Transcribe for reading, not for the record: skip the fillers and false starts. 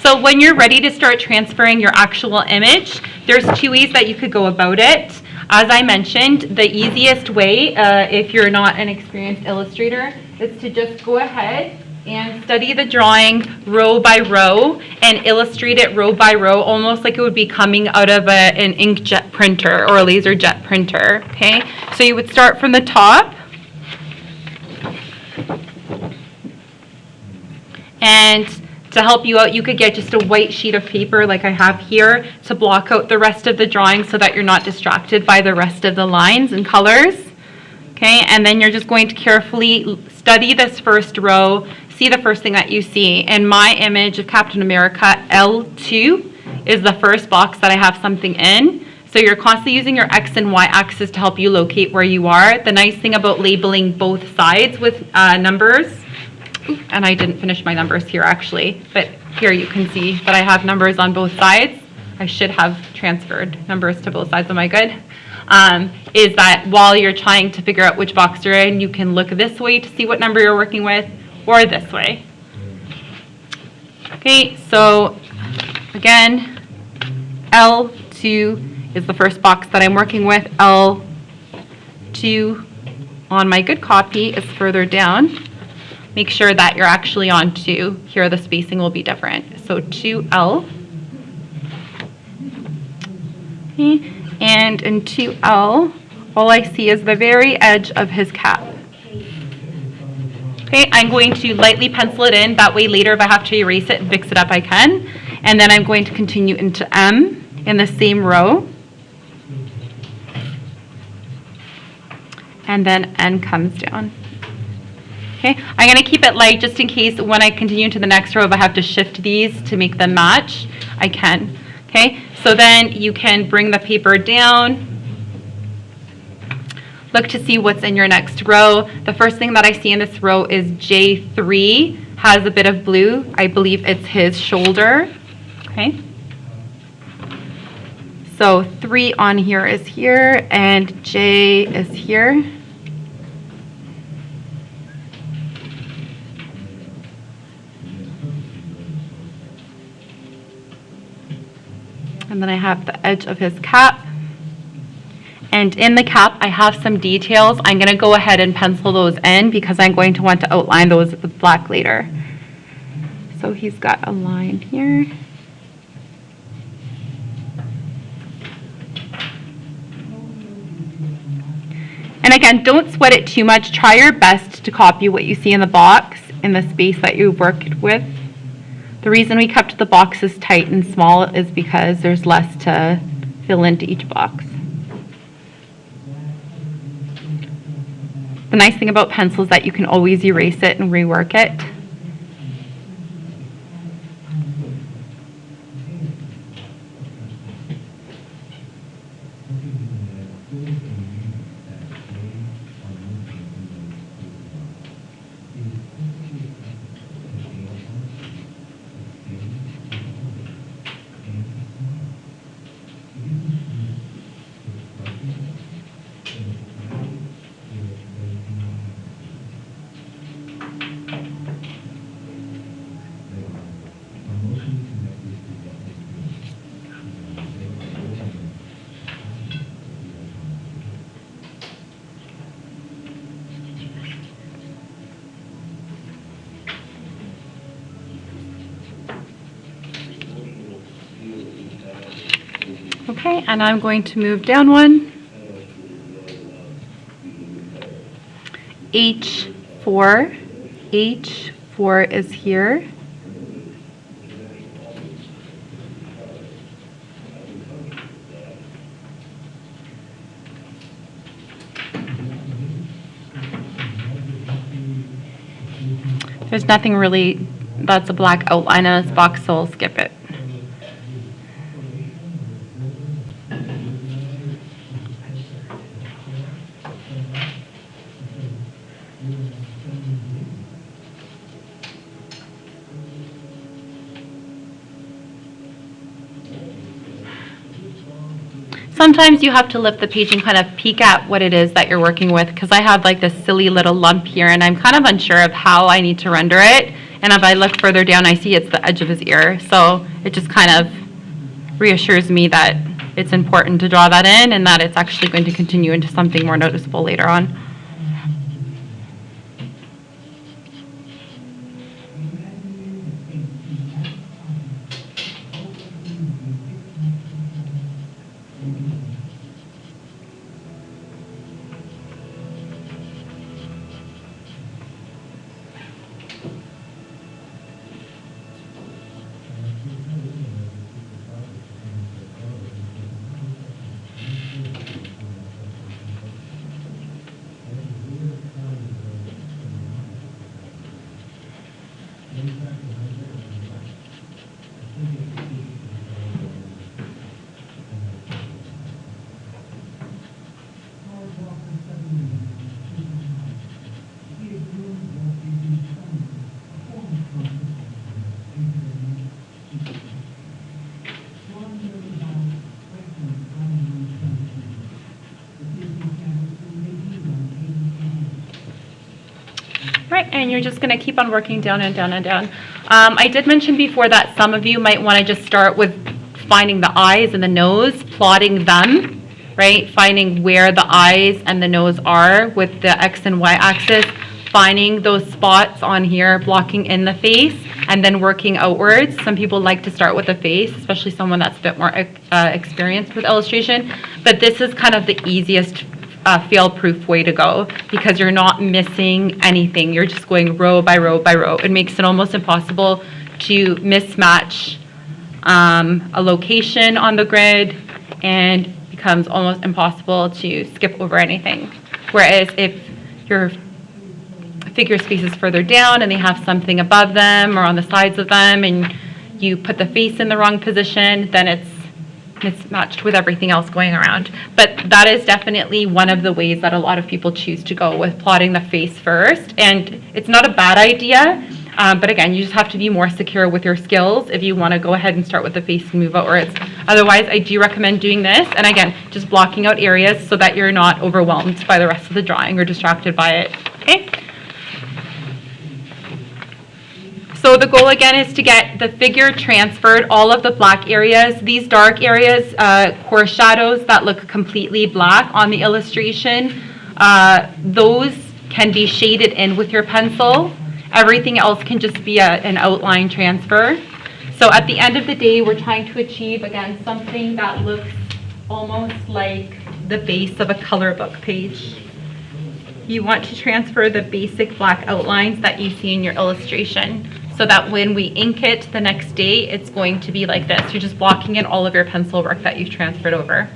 So when you're ready to start transferring your actual image, there's two ways that you could go about it. As I mentioned, the easiest way, if you're not an experienced illustrator, is to just go ahead and study the drawing row by row and illustrate it row by row, almost like it would be coming out of an inkjet printer or a laser jet printer, okay? So you would start from the top, and to help you out, you could get just a white sheet of paper like I have here to block out the rest of the drawing so that you're not distracted by the rest of the lines and colors. Okay, and then you're just going to carefully study this first row, see the first thing that you see. In my image of Captain America, L2 is the first box that I have something in. So you're constantly using your X and Y axis to help you locate where you are. The nice thing about labeling both sides with numbers, and I didn't finish my numbers here actually, but here you can see that I have numbers on both sides. I should have transferred numbers to both sides. Am I good? Is that while you're trying to figure out which box you're in, you can look this way to see what number you're working with, or this way. Okay, so again, L2 is the first box that I'm working with. L2 on my good copy is further down. Make sure that you're actually on 2. Here the spacing will be different. So 2L. Okay. And in 2L, all I see is the very edge of his cap. Okay, I'm going to lightly pencil it in. That way later if I have to erase it and fix it up, I can. And then I'm going to continue into M in the same row. And then N comes down. Okay, I'm going to keep it light just in case when I continue to the next row, if I have to shift these to make them match, I can. Okay, so then you can bring the paper down, look to see what's in your next row. The first thing that I see in this row is J3, has a bit of blue. I believe it's his shoulder. Okay, so 3 on here is here, and J is here. And then I have the edge of his cap. And in the cap, I have some details. I'm going to go ahead and pencil those in because I'm going to want to outline those with black later. So he's got a line here. And again, don't sweat it too much. Try your best to copy what you see in the box in the space that you worked with. The reason we kept the boxes tight and small is because there's less to fill into each box. The nice thing about pencil is that you can always erase it and rework it. Okay, and I'm going to move down one. H4. H4 is here. There's nothing really that's a black outline in this box, so I'll skip it. Sometimes you have to lift the page and kind of peek at what it is that you're working with, because I have like this silly little lump here and I'm kind of unsure of how I need to render it. And if I look further down, I see it's the edge of his ear. So it just kind of reassures me that it's important to draw that in and that it's actually going to continue into something more noticeable later on. Right, and you're just going to keep on working down and down and down. I did mention before that some of you might want to just start with finding the eyes and the nose, plotting them, right? Finding where the eyes and the nose are with the X and Y axis, finding those spots on here, blocking in the face, and then working outwards. Some people like to start with the face, especially someone that's a bit more experienced with illustration, but this is kind of the easiest fail-proof way to go because you're not missing anything. You're just going row by row by row. It makes it almost impossible to mismatch a location on the grid and becomes almost impossible to skip over anything. Whereas if your figure space is further down and they have something above them or on the sides of them and you put the face in the wrong position, then it's mismatched with everything else going around. But that is definitely one of the ways that a lot of people choose to go with plotting the face first. And it's not a bad idea, but again, you just have to be more secure with your skills if you want to go ahead and start with the face and move outwards. Otherwise, I do recommend doing this. And again, just blocking out areas so that you're not overwhelmed by the rest of the drawing or distracted by it. Okay? So the goal again is to get the figure transferred, all of the black areas, these dark areas, coarse shadows that look completely black on the illustration, those can be shaded in with your pencil. Everything else can just be an outline transfer. So at the end of the day, we're trying to achieve, again, something that looks almost like the base of a color book page. You want to transfer the basic black outlines that you see in your illustration, so that when we ink it the next day, it's going to be like this. You're just blocking in all of your pencil work that you've transferred over.